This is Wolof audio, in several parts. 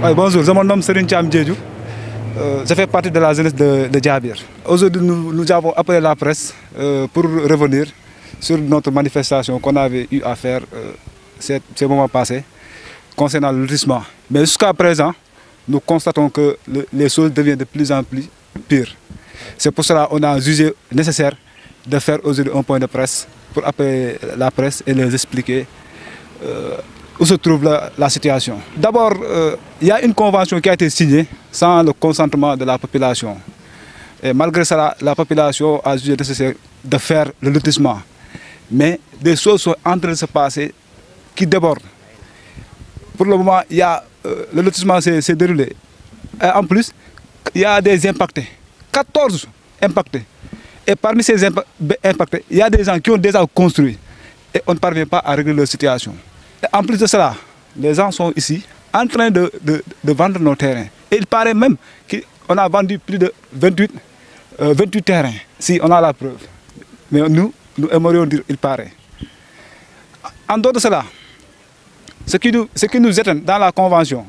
Oui, bonjour, je me nomme Serigne Thiam Diédhiou. Je fais partie de la jeunesse de Djabir. Aujourd'hui, nous avons appelé la presse pour revenir sur notre manifestation qu'on avait eu à faire ces moments passés concernant le lotissement. Mais jusqu'à présent, nous constatons que les choses deviennent de plus en plus pires. C'est pour cela qu'on a jugé nécessaire de faire aujourd'hui un point de presse pour appeler la presse et les expliquer où se trouve la situation. D'abord, il y a une convention qui a été signée sans le consentement de la population. Et malgré cela, la population a jugé nécessaire de faire le lotissement. Mais des choses sont en train de se passer qui débordent. Pour le moment, le lotissement s'est déroulé. Et en plus, il y a des impactés. 14 impactés. Et parmi ces impactés, il y a des gens qui ont déjà construit. Et on ne parvient pas à régler leur situation. Et en plus de cela, les gens sont ici en train de vendre nos terrains. Et il paraît même qu'on a vendu plus de 28 terrains, si on a la preuve. Mais nous aimerions dire il paraît. En dehors de cela, ce qui nous étonne dans la convention,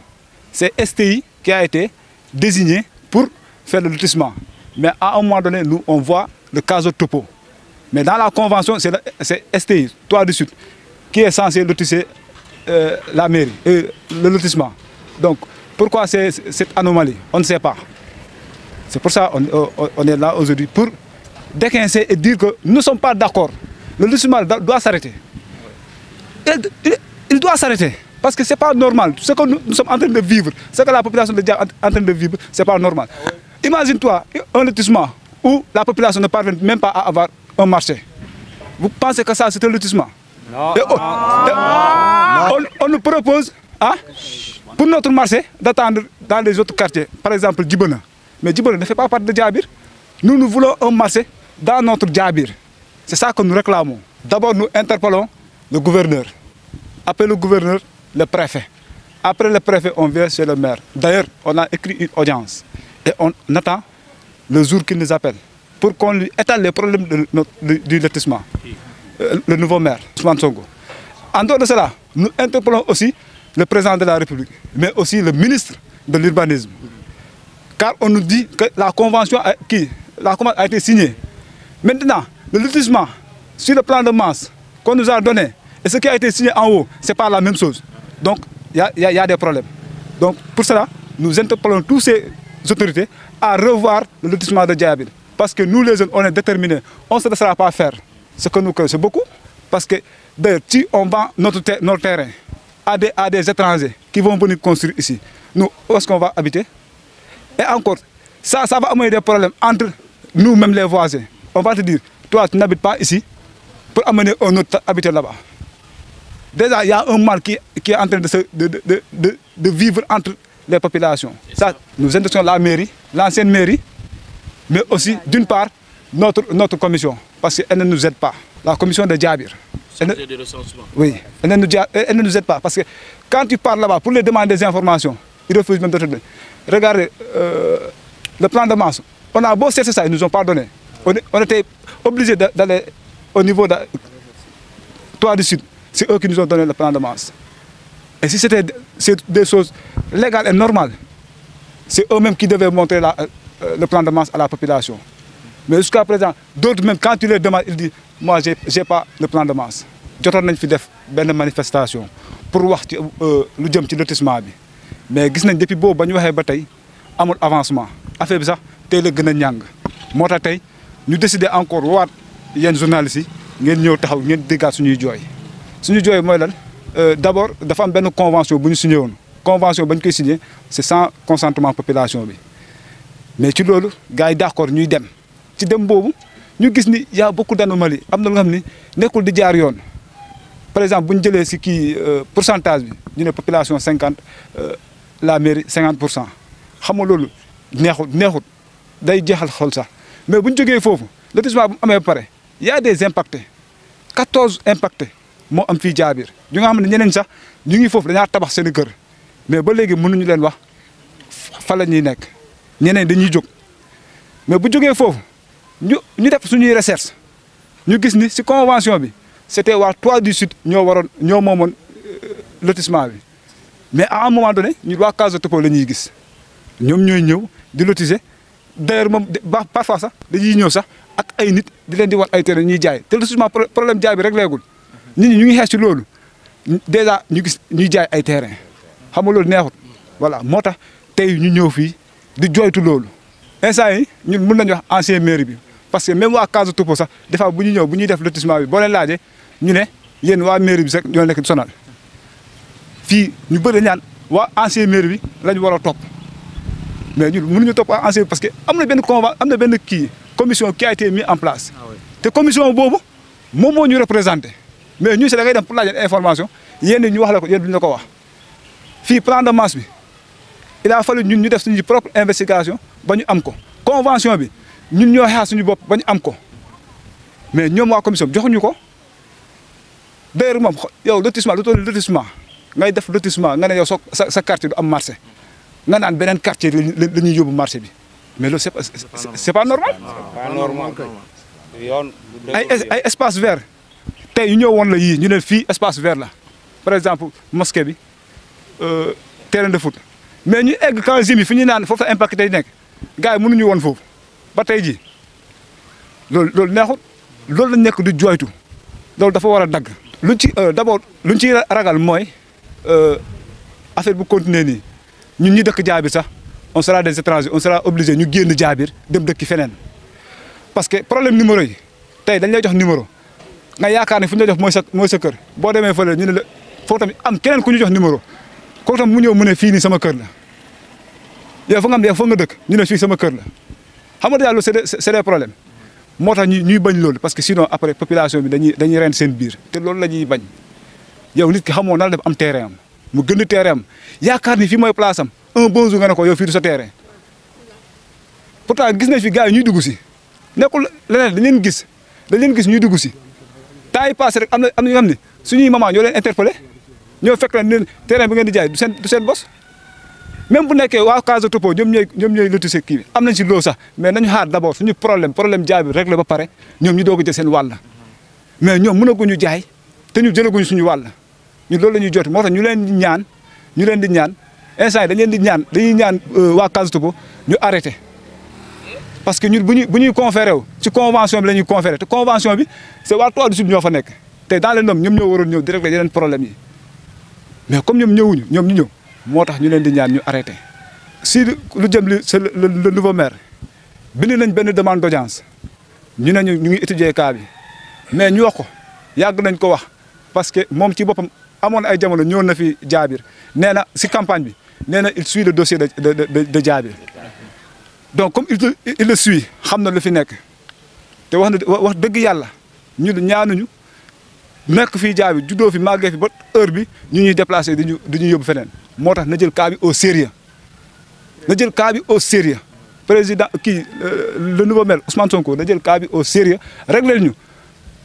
c'est STI qui a été désigné pour faire le lotissement. Mais à un moment donné, nous, on voit le cas de topo. Mais dans la convention, c'est STI, Toit du Sud, qui est censé lotisser la mairie, le lotissement. Donc, pourquoi cette anomalie? On ne sait pas. C'est pour ça qu'on est là aujourd'hui, pour déquincer et dire que nous ne sommes pas d'accord. Le lotissement doit s'arrêter. Il doit s'arrêter. Parce que ce n'est pas normal. Ce que nous sommes en train de vivre, ce que la population est en train de vivre, ce n'est pas normal. Imagine-toi un lotissement où la population ne parvient même pas à avoir un marché. Vous pensez que ça, c'est un lotissement? Non. On nous propose, pour notre marché, d'attendre dans les autres quartiers. Par exemple, Djibona. Mais Djibona ne fait pas partie de Djabir. Nous voulons un marché dans notre Djabir. C'est ça que nous réclamons. D'abord, nous interpellons le gouverneur. Après le gouverneur, le préfet. Après le préfet, on vient chez le maire. D'ailleurs, on a écrit une audience. Et on attend le jour qu'il nous appelle pour qu'on lui étale les problèmes du lotissement. Le nouveau maire, Ousmane Sonko. En dehors de cela, nous interpellons aussi le président de la République, mais aussi le ministre de l'Urbanisme. Car on nous dit que la convention a été signée. Maintenant, le lotissement, sur le plan de masse qu'on nous a donné, et ce qui a été signé en haut, ce n'est pas la même chose. Donc, il y a des problèmes. Donc, pour cela, nous interpellons tous ces autorités à revoir le lotissement de Djabir. Parce que nous, les jeunes, on est déterminés. On ne se laissera pas faire. Ce que nous connaissons beaucoup, parce que si on vend notre terrain à des étrangers qui vont venir construire ici, nous, où est-ce qu'on va habiter? Et encore, ça va amener des problèmes entre nous-mêmes les voisins. On va te dire, toi, tu n'habites pas ici, pour amener un autre habiter là-bas. Déjà, il y a un mal qui est en train de vivre entre les populations. Ça, nous intéressons la mairie, l'ancienne mairie, mais aussi, d'une part, notre commission, parce qu'elle ne nous aide pas. La commission de Djabir. Oui, elle ne nous aide pas, parce que quand tu parles là-bas pour les demander des informations, ils refusent même de te donner. Regardez, le plan de masse, on a beau chercher ça, ils ne nous ont pas donné. On était obligés d'aller au niveau de Toit du Sud. C'est eux qui nous ont donné le plan de masse. Et si c'était des choses légales et normales, c'est eux-mêmes qui devaient montrer le plan de masse à la population. Mais jusqu'à présent, d'autres même, quand tu les demandes, ils disent « Moi, je n'ai pas le plan de masse. » Jotoon nañ fi def benn manifestation pour wax ci lu jëm ci lotissement bi. Mais gis nañ depuis boobu ba ñu waxee ba tey amul avancement. Affaire bi sax tey la gën a ñàng. Moo tax tey ñu décidé encore waat yéen journalistes yi ngeen ñëw taxaw ngeen déggaat suñuy jooy. Suñu jooy mooy lan d'abord dafa am benn convention bu ñu signé woon. Convention ba ñu koy signé c'est sans consentement population bi. Mais ci loolu gars yi d'accord ñuy dem. Ci dem boobu ñu gis ni y a beaucoup d'anomalies am na lu nga xam ni nekkul di jaar yoon. Par exemple bu ñu jëlee si pourcentage bi ñu ne population 50 la mairie 50%. Xam nga loolu neexut day jeexal xol sax mais bu ñu jógee foofu lotissement bu amee ba pare y a des impactés 14 impactés moo am fii Djabir ñu nga xam ne ñeneen sax ñu ngi foofu dañaa tabax seen kër mais ba léegi mënuñu leen wax fa la ñuy nekk ñeneen dañuy jóg mais bu jógee foofu ñu def suñuy recherche ñu gis ni si convention bi c'était waa Toit du Sud ñoo moomoon lotissement bi mais à un moment donné ñu waa Casa Topo la ñuy gis ñoom ñooy ñëw di lotiser d'ailleurs moom parfois sax dañuy ñëw sax ak ay nit di leen di wan ay terrain ñuy jaay te lotissement problème jaay bi rek léegul nit ñi ñu ngi xeex ci loolu déjà ñu gis ñuy jaay ay terrain xam nga loolu neexut voilà moo tax tey ñu ñëw fii di jooytu loolu instant yi ñun mën nañu wax ancien maire bi parce que même waa Casa Topo sax des fois bu ñu ñëw bu ñuy def lotissement bi boo leen laajee ñu ne yéen waa maire bi sax ñoo nekk sonal fii ñu bëri ñaan waa ancien maire bi lañ war a topp mais ñun mënuñu topp ancien parce que am na benn commission qui a été mise en place te commission boobu moom moo ñu représenté mais ñu si da ngay dem pour laajal information yéen ñu wax la ko yéen duñu la ko wax fii plan de masse bi il a fallu ñun ñu def suñu propre investigation ba ñu am ko convention bi ñun ñoo xaar suñu bopp ba ñu am ko mais ñoom waa commission bi joxuñu ko d'ailleurs moom yow lotissement lu toll lotissement ngay def lotissement nga ne yow sa quartier du am marché nga naan beneen quartier la ñuy yóbbu marché bi mais loolu c'est pas normal. pas normal. ay espace vert tey ñu ñëw woon la yii ñu ne fii espace vert la par exemple mosquée bi terrain de foot mais ñu egg quand jimi fi ñu naan foofu la impact tey nekk gars yi mënuñu woon foofu ba tey jii loolu neexut loolu lañ nekk du jooytu loolu dafa war a dagg. luñ ci d'abord luñ ci ragal mooy affaire bu continuer nii ñun ñi dëkk Jaabir sax on sera des étrangers on sera obligé ñu génn Jaabir dem dëkki feneen parce que problème numéro yi tey dañ lay jox numéro nga yaakaar ne fu ñu la jox mooy sa kër boo demee fële ñu ne la foofu tamit am keneen ku ñu jox numéro kooku tam mu ñëw mu ne fii nii sama kër la yow fa nga xam ne yow fa nga dëkk ñu ne fii sama kër la xam nga daal c'est des problèmes moo tax ñuy bañ loolu parce que sinon après population bi dañuy rend seen biir te loolu la ñuy bañ yow nit ki xamoo nan la def am terrain am mu gën terrain am yaakaar ni fii mooy place am un bon jour nga ne ko yow fii du sa terrain pourtant gis nañ fi gars yi ñuy dugg si nekkul leneen dañ leen gis ñuy dugg si temps yi passé rek am na ñu xam ne suñuy maman ñoo leen interpellé ñoo fekk leen terrain bi ngeen di jaay du seen bos même bu nekkee waa Casa Topo ñoom ñooy lotissé kii bi am nañ si loo sax mais nañu xaar d'abord suñu problème jaay bi réglé ba pare ñoom ñu doog a jël seen wàll mais ñoom mënaguñu jaay te ñu jëlaguñu suñu wàll ñu loolu la ñuy jot moo tax ñu leen di ñaan instant yi dañuy ñaan waa Casa Topo ñu arrêté parce que ñun bu ñuy conféré wu ci convention bi la ñuy conféré te convention bi c'est waa Toile du Sud ñoo fa nekk te dans les normes ñoom ñoo waroon ñëw di régler yeneen problème yi mais comme ñoom ñëwuñu ñoom ñu ñëw moo tax ñu leen di ñaan ñu arrêté. si lu jëm li c'est le nouveau maire bind nañ benn demande d'audience ñu ne ñu ngi étudier cas bi mais ñu wax ko yàgg nañ ko wax parce que moom ci boppam amoon ay jamono ñëw na fi Jaabir nee na si campagne bi nee na il suit le dossier de Jaabir donc comme il le suit xam na lu fi nekk te wax dëgg yàlla ñu ñaanuñu nekk fii Jaabir juddoo fi màggee fi ba heure bi ñu ñuy déplacé di ñu yóbbu feneen moo tax na jël cas bi au sérieux na jël cas bi au sérieux président kii le nouveau maire Ousmane Sonko na jël cas bi au sérieux réglé ñu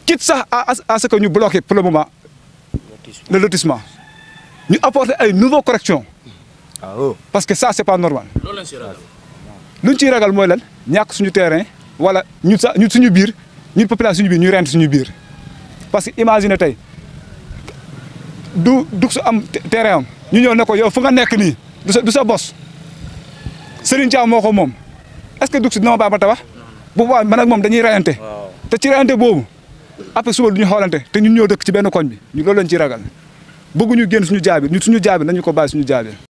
quitte sax à ce que ñu bloqué pour le moment le lotissement ñu apporter ay nouveaux corrections parce que ça c'est pas normal luñ ciy ragal mooy lan ñàkk suñu terrain wala ñun suñu biir ñun population suñu biir ñu rent suñu biir parce que imagine tey du su am terrain am ñu ñëw ne ko yow fu nga nekk nii du sa bos Serigne Thiam moo ko moom est-ce que dug si dina ma baax ba tabax bu boobaa man ak moom dañuy rayante te ci rayante boobu après suba du ñu xoolante te ñun ñoo dëkk ci benn koñ bi ñu loolu lañ ciy ragal bëgguñu génn suñu jaabir nañu ko bàyyi suñu jaabir